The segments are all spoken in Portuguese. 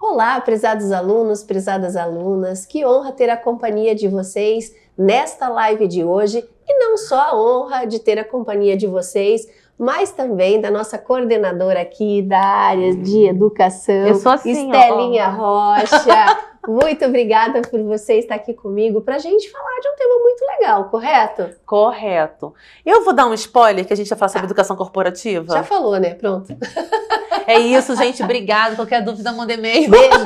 Olá, prezados alunos, prezadas alunas, que honra ter a companhia de vocês nesta live de hoje e não só a honra de ter a companhia de vocês, mas também da nossa coordenadora aqui da área de educação, Eu sou assim, Estelinha Rocha. Muito obrigada por você estar aqui comigo para a gente falar de um tema muito legal, correto? Correto. Eu vou dar um spoiler que a gente vai falar sobre educação corporativa. Já falou, né? Pronto. É isso, gente. Obrigada. Qualquer dúvida, manda e-mail. Beijo.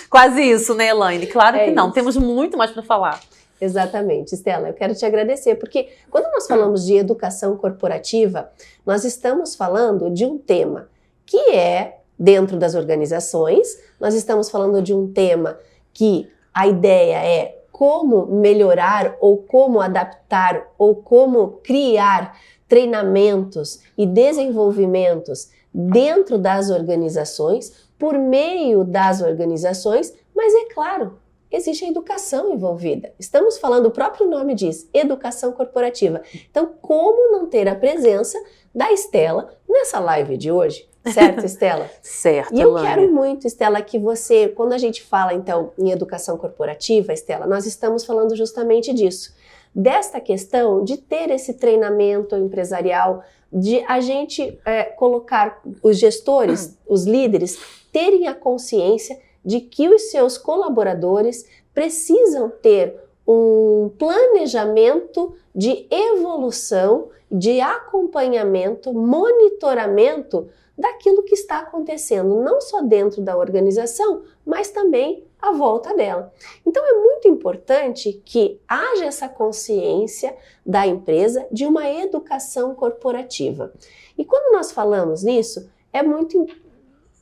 Quase isso, né, Elaine? Claro que não. Isso. Temos muito mais para falar. Exatamente, Estela, eu quero te agradecer, porque quando nós falamos de educação corporativa, nós estamos falando de um tema que é dentro das organizações, nós estamos falando de um tema que a ideia é como melhorar ou como adaptar ou como criar treinamentos e desenvolvimentos dentro das organizações, por meio das organizações, mas é claro, existe a educação envolvida. Estamos falando, o próprio nome diz, educação corporativa. Então, como não ter a presença da Estela nessa live de hoje? Certo, Estela? Certo, E eu Elaine. quero muito, Estela, que você, quando a gente fala, então, em educação corporativa, Estela, nós estamos falando justamente disso. Desta questão de ter esse treinamento empresarial, de a gente colocar os gestores, os líderes, terem a consciência de que os seus colaboradores precisam ter um planejamento de evolução, de acompanhamento, monitoramento daquilo que está acontecendo, não só dentro da organização, mas também à volta dela. Então é muito importante que haja essa consciência da empresa de uma educação corporativa. E quando nós falamos nisso, é muito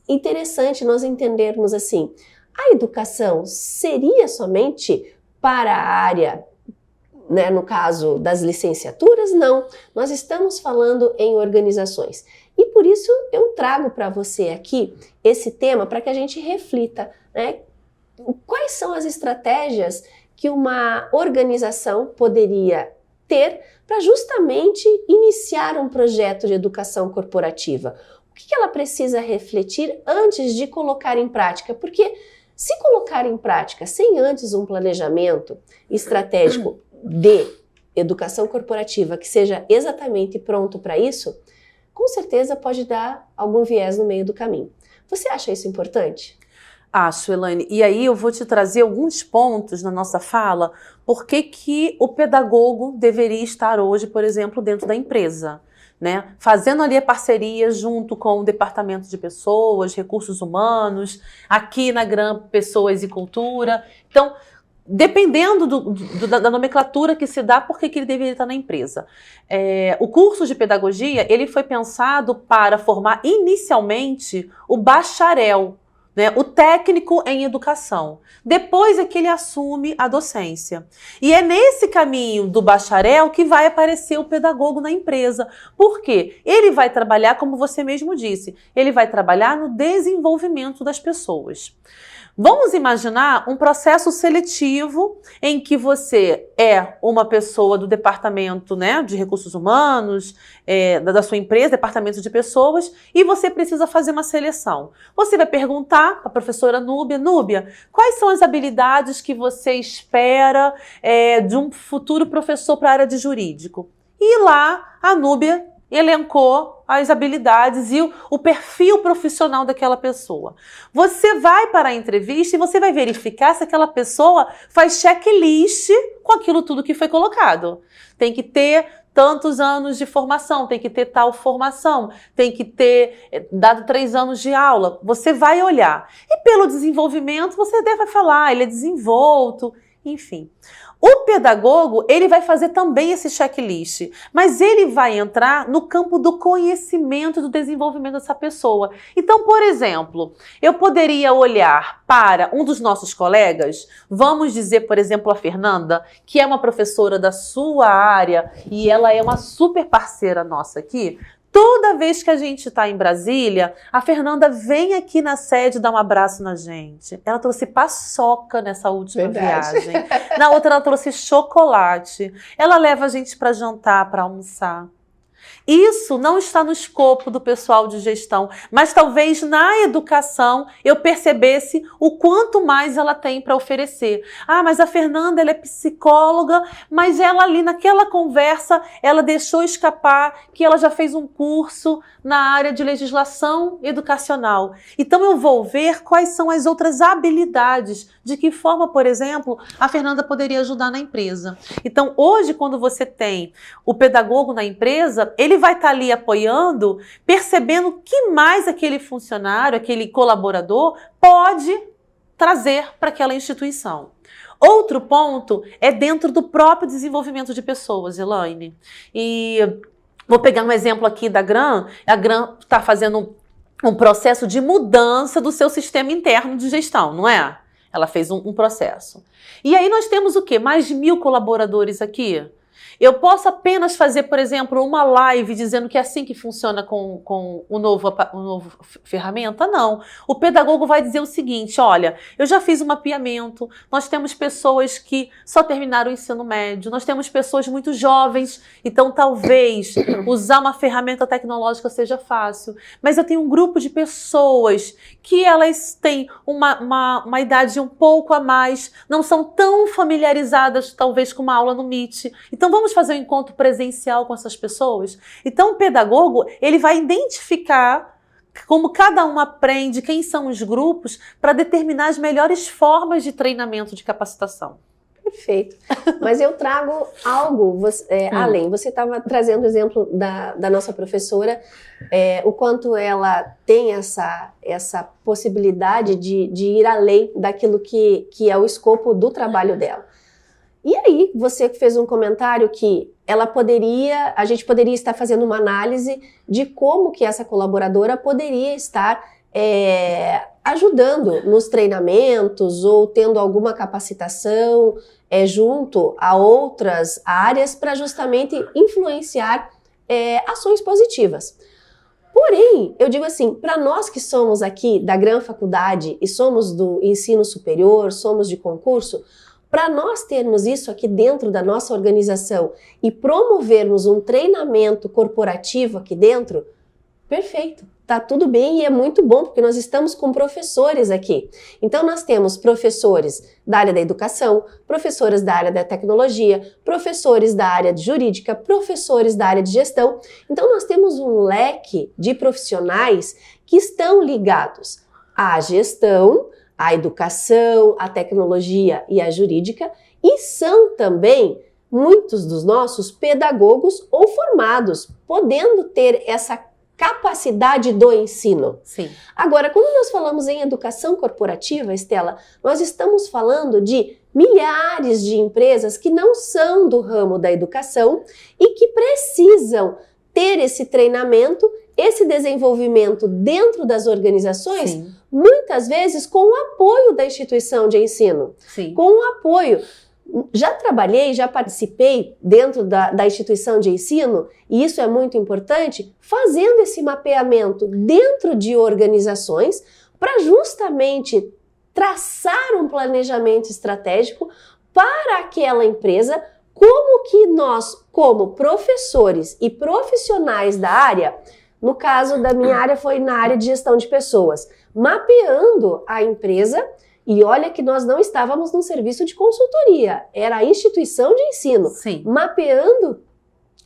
interessante nós entendermos assim, a educação seria somente para a área, né, no caso das licenciaturas? Não, nós estamos falando em organizações. E por isso eu trago para você aqui esse tema para que a gente reflita, né, quais são as estratégias que uma organização poderia ter para justamente iniciar um projeto de educação corporativa. O que ela precisa refletir antes de colocar em prática? Porque se colocar em prática sem antes um planejamento estratégico de educação corporativa que seja exatamente pronto para isso, com certeza pode dar algum viés no meio do caminho. Você acha isso importante? Acho, Elaine. E aí eu vou te trazer alguns pontos na nossa fala, por que o pedagogo deveria estar hoje, por exemplo, dentro da empresa, né? Fazendo ali a parceria junto com o departamento de pessoas, recursos humanos, aqui na GRAM, pessoas e cultura. Então, dependendo da nomenclatura que se dá, por que ele deveria estar na empresa. O curso de pedagogia, ele foi pensado para formar inicialmente o bacharel, né, o técnico em educação. Depois é que ele assume a docência. E é nesse caminho do bacharel que vai aparecer o pedagogo na empresa. Por quê? Ele vai trabalhar, como você mesmo disse, ele vai trabalhar no desenvolvimento das pessoas. Vamos imaginar um processo seletivo em que você é uma pessoa do departamento, né, de recursos humanos, da sua empresa, departamento de pessoas, e você precisa fazer uma seleção. Você vai perguntar para a professora Núbia, Núbia, quais são as habilidades que você espera de um futuro professor para a área de jurídico? E lá a Núbia elencou as habilidades e o perfil profissional daquela pessoa. Você vai para a entrevista e você vai verificar se aquela pessoa faz checklist com aquilo tudo que foi colocado. Tem que ter tantos anos de formação, tem que ter tal formação, tem que ter dado 3 anos de aula. Você vai olhar. E pelo desenvolvimento, você deve falar, ele é desenvolto, enfim. O pedagogo, ele vai fazer também esse checklist, mas ele vai entrar no campo do conhecimento, do desenvolvimento dessa pessoa. Então, por exemplo, eu poderia olhar para um dos nossos colegas, vamos dizer, por exemplo, a Fernanda, que é uma professora da sua área e ela é uma super parceira nossa aqui. Toda vez que a gente está em Brasília, a Fernanda vem aqui na sede dar um abraço na gente. Ela trouxe paçoca nessa última viagem. Na outra ela trouxe chocolate. Ela leva a gente para jantar, para almoçar. Isso não está no escopo do pessoal de gestão, mas talvez na educação eu percebesse o quanto mais ela tem para oferecer. Ah, mas a Fernanda, ela é psicóloga, mas ela ali naquela conversa, ela deixou escapar que ela já fez um curso na área de legislação educacional. Então eu vou ver quais são as outras habilidades, de que forma, por exemplo, a Fernanda poderia ajudar na empresa. Então hoje, quando você tem o pedagogo na empresa, ele vai estar ali apoiando, percebendo o que mais aquele funcionário, aquele colaborador pode trazer para aquela instituição. Outro ponto é dentro do próprio desenvolvimento de pessoas, Elaine. E vou pegar um exemplo aqui da Gran. A Gran está fazendo um processo de mudança do seu sistema interno de gestão, não é? Ela fez um processo. E aí nós temos o quê? Mais de 1.000 colaboradores aqui. Eu posso apenas fazer, por exemplo, uma live dizendo que é assim que funciona com o novo ferramenta? Não. O pedagogo vai dizer o seguinte, olha, eu já fiz um mapeamento, nós temos pessoas que só terminaram o ensino médio, nós temos pessoas muito jovens, então talvez usar uma ferramenta tecnológica seja fácil, mas eu tenho um grupo de pessoas que elas têm uma idade um pouco a mais, não são tão familiarizadas talvez com uma aula no Meet, então vamos fazer um encontro presencial com essas pessoas? Então o pedagogo, ele vai identificar como cada um aprende, quem são os grupos, para determinar as melhores formas de treinamento, de capacitação. Perfeito. Mas eu trago algo além. Você estava trazendo o exemplo da nossa professora, o quanto ela tem essa possibilidade de ir além daquilo que é o escopo do trabalho dela. E aí, você fez um comentário que a gente poderia estar fazendo uma análise de como que essa colaboradora poderia estar ajudando nos treinamentos ou tendo alguma capacitação junto a outras áreas para justamente influenciar ações positivas. Porém, eu digo assim, para nós que somos aqui da Gran Faculdade e somos do ensino superior, somos de concurso, para nós termos isso aqui dentro da nossa organização e promovermos um treinamento corporativo aqui dentro, perfeito, tá tudo bem e é muito bom, porque nós estamos com professores aqui. Então nós temos professores da área da educação, professores da área da tecnologia, professores da área de jurídica, professores da área de gestão. Então nós temos um leque de profissionais que estão ligados à gestão, a educação, a tecnologia e a jurídica, e são também muitos dos nossos pedagogos ou formados, podendo ter essa capacidade do ensino. Sim. Agora, quando nós falamos em educação corporativa, Estela, nós estamos falando de milhares de empresas que não são do ramo da educação e que precisam ter esse treinamento, esse desenvolvimento dentro das organizações, sim, muitas vezes com o apoio da instituição de ensino. Sim. Com o apoio. Já trabalhei, já participei dentro da instituição de ensino, e isso é muito importante, fazendo esse mapeamento dentro de organizações para justamente traçar um planejamento estratégico para aquela empresa, como que nós, como professores e profissionais da área, no caso da minha área foi na área de gestão de pessoas, mapeando a empresa, e olha que nós não estávamos num serviço de consultoria, era a instituição de ensino, sim, mapeando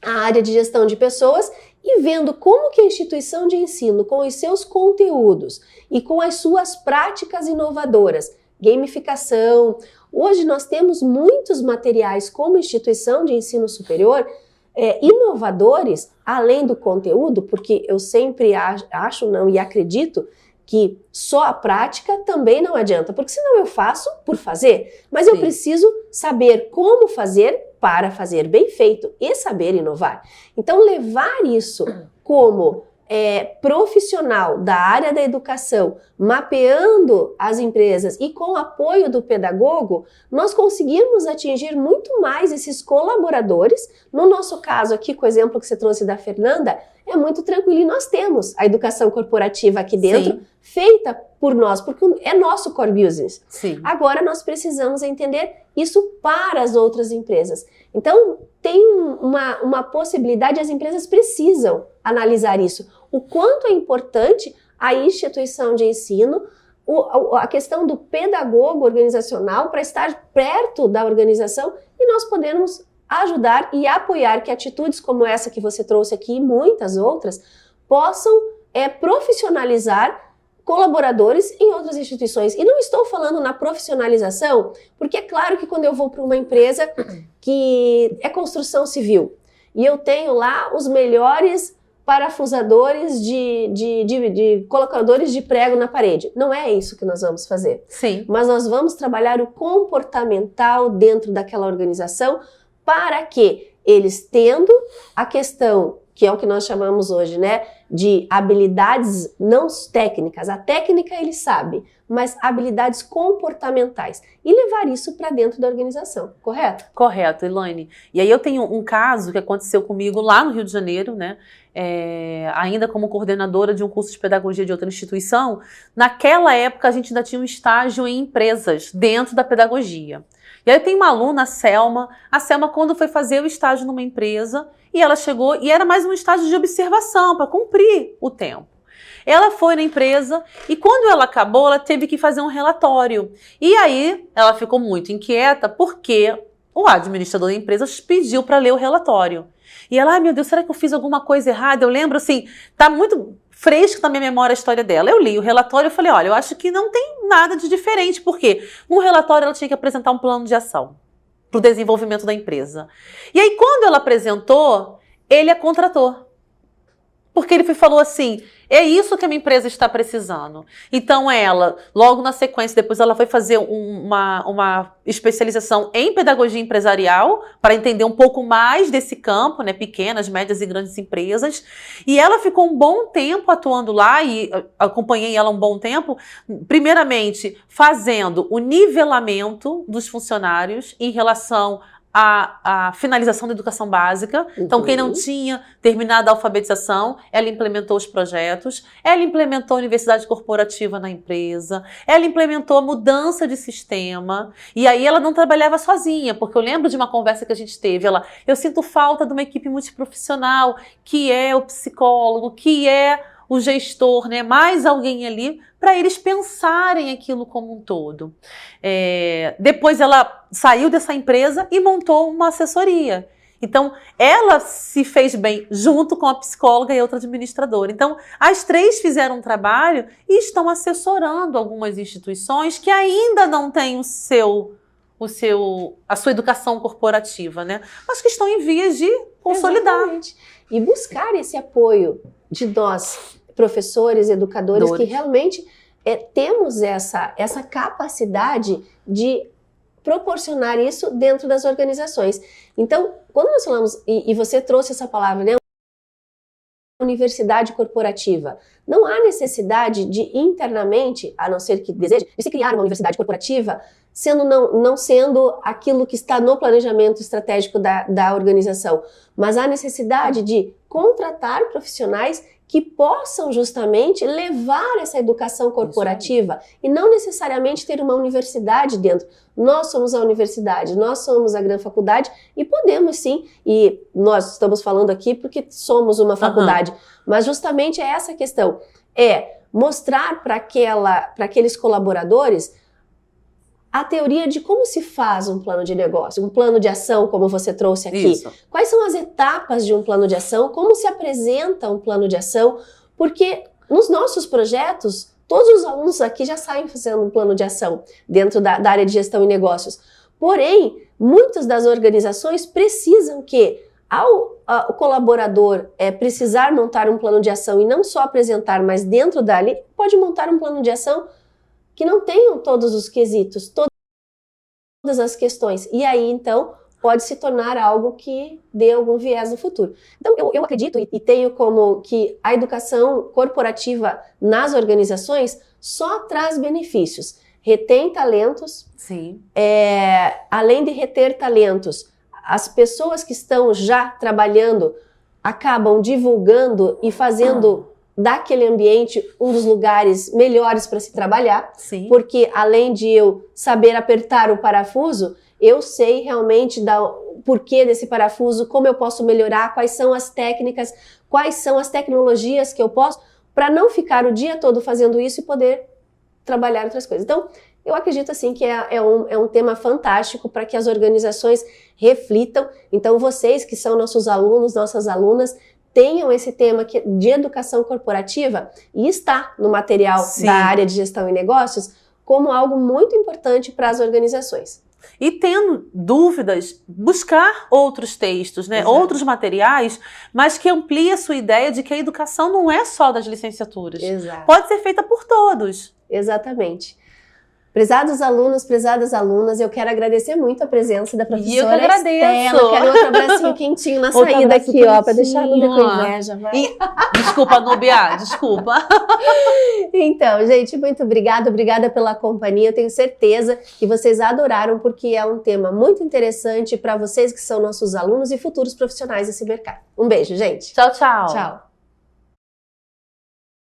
a área de gestão de pessoas e vendo como que a instituição de ensino, com os seus conteúdos e com as suas práticas inovadoras, gamificação. Hoje nós temos muitos materiais como instituição de ensino superior inovadores, além do conteúdo, porque eu sempre acho não e acredito que só a prática também não adianta, porque senão eu faço por fazer, mas eu preciso saber como fazer para fazer bem feito e saber inovar. Então levar isso como profissional da área da educação, mapeando as empresas e com o apoio do pedagogo, nós conseguimos atingir muito mais esses colaboradores. No nosso caso aqui, com o exemplo que você trouxe da Fernanda, é muito tranquilo. E nós temos a educação corporativa aqui dentro, Sim. feita por nós, porque é nosso core business. Sim. Agora nós precisamos entender isso para as outras empresas. Então, tem uma possibilidade, as empresas precisam analisar isso. O quanto é importante a instituição de ensino, a questão do pedagogo organizacional para estar perto da organização e nós podemos ajudar e apoiar que atitudes como essa que você trouxe aqui e muitas outras possam profissionalizar colaboradores em outras instituições. E não estou falando na profissionalização, porque é claro que quando eu vou para uma empresa que é construção civil e eu tenho lá os melhores parafusadores de colocadores de prego na parede. Não é isso que nós vamos fazer. Sim. Mas nós vamos trabalhar o comportamental dentro daquela organização para que eles tendo a questão, que é o que nós chamamos hoje, né, de habilidades não técnicas. A técnica ele sabe, mas habilidades comportamentais. E levar isso para dentro da organização, correto? Correto, Elaine. E aí eu tenho um caso que aconteceu comigo lá no Rio de Janeiro, né? Ainda como coordenadora de um curso de pedagogia de outra instituição. Naquela época a gente ainda tinha um estágio em empresas dentro da pedagogia. E aí eu tenho uma aluna, a Selma quando foi fazer o estágio numa empresa, e ela chegou, e era mais um estágio de observação, para cumprir o tempo. Ela foi na empresa, e quando ela acabou, ela teve que fazer um relatório. E aí, ela ficou muito inquieta, porque o administrador da empresa pediu para ler o relatório. E ela, ai meu Deus, será que eu fiz alguma coisa errada? Eu lembro assim, tá muito fresco na minha memória a história dela. Eu li o relatório e falei, olha, eu acho que não tem nada de diferente, porque no relatório ela tinha que apresentar um plano de ação para o desenvolvimento da empresa. E aí, quando ela apresentou, ele a contratou. Porque ele falou assim, é isso que a minha empresa está precisando. Então ela, logo na sequência, depois ela foi fazer uma especialização em pedagogia empresarial para entender um pouco mais desse campo, né, pequenas, médias e grandes empresas. E ela ficou um bom tempo atuando lá e acompanhei ela um bom tempo, primeiramente fazendo o nivelamento dos funcionários em relação a finalização da educação básica. Então, quem não tinha terminado a alfabetização, ela implementou os projetos, ela implementou a universidade corporativa na empresa, ela implementou a mudança de sistema, e aí ela não trabalhava sozinha, porque eu lembro de uma conversa que a gente teve, eu sinto falta de uma equipe multiprofissional, que é o psicólogo, que é o gestor, né, mais alguém ali, para eles pensarem aquilo como um todo. Depois ela saiu dessa empresa e montou uma assessoria. Então, ela se fez bem junto com a psicóloga e outra administradora. Então, as três fizeram um trabalho e estão assessorando algumas instituições que ainda não têm a sua educação corporativa, né? Mas que estão em vias de consolidar. Exatamente. E buscar esse apoio de nós, professores, educadores, que realmente temos essa capacidade de proporcionar isso dentro das organizações. Então, quando nós falamos, e você trouxe essa palavra, né, universidade corporativa, não há necessidade de internamente, a não ser que deseje, de se criar uma universidade corporativa, não sendo aquilo que está no planejamento estratégico da organização, mas há necessidade de contratar profissionais que possam justamente levar essa educação corporativa e não necessariamente ter uma universidade dentro. Nós somos a universidade, nós somos a grande faculdade e podemos sim, e nós estamos falando aqui porque somos uma faculdade, mas justamente é essa questão, mostrar para aqueles colaboradores a teoria de como se faz um plano de negócio, um plano de ação, como você trouxe aqui. Isso. Quais são as etapas de um plano de ação, como se apresenta um plano de ação, porque nos nossos projetos, todos os alunos aqui já saem fazendo um plano de ação dentro da área de gestão e negócios. Porém, muitas das organizações precisam que, o colaborador precisar montar um plano de ação e não só apresentar, mas dentro dali, pode montar um plano de ação que não tenham todos os quesitos, todas as questões. E aí, então, pode se tornar algo que dê algum viés no futuro. Então, eu acredito e tenho como que a educação corporativa nas organizações só traz benefícios. Retém talentos. Sim. Além de reter talentos, as pessoas que estão já trabalhando acabam divulgando e fazendo daquele ambiente um dos lugares melhores para se trabalhar. Sim. Porque além de eu saber apertar o parafuso, eu sei realmente o porquê desse parafuso, como eu posso melhorar, quais são as técnicas, quais são as tecnologias que eu posso, para não ficar o dia todo fazendo isso e poder trabalhar outras coisas. Então, eu acredito assim que é um tema fantástico para que as organizações reflitam. Então, vocês que são nossos alunos, nossas alunas, tenham esse tema de educação corporativa e está no material Sim. da área de gestão e negócios como algo muito importante para as organizações. E tendo dúvidas, buscar outros textos, né? Outros materiais, mas que amplie a sua ideia de que a educação não é só das licenciaturas. Exato. Pode ser feita por todos. Exatamente. Prezados alunos, prezadas alunas, eu quero agradecer muito a presença da professora Estela. E eu que agradeço. Quero outro abracinho quentinho na saída aqui, ó, para deixar a Núbia com inveja. Desculpa, Núbia, desculpa. Então, gente, muito obrigada pela companhia. Eu tenho certeza que vocês adoraram, porque é um tema muito interessante para vocês que são nossos alunos e futuros profissionais desse mercado. Um beijo, gente. Tchau, tchau. Tchau.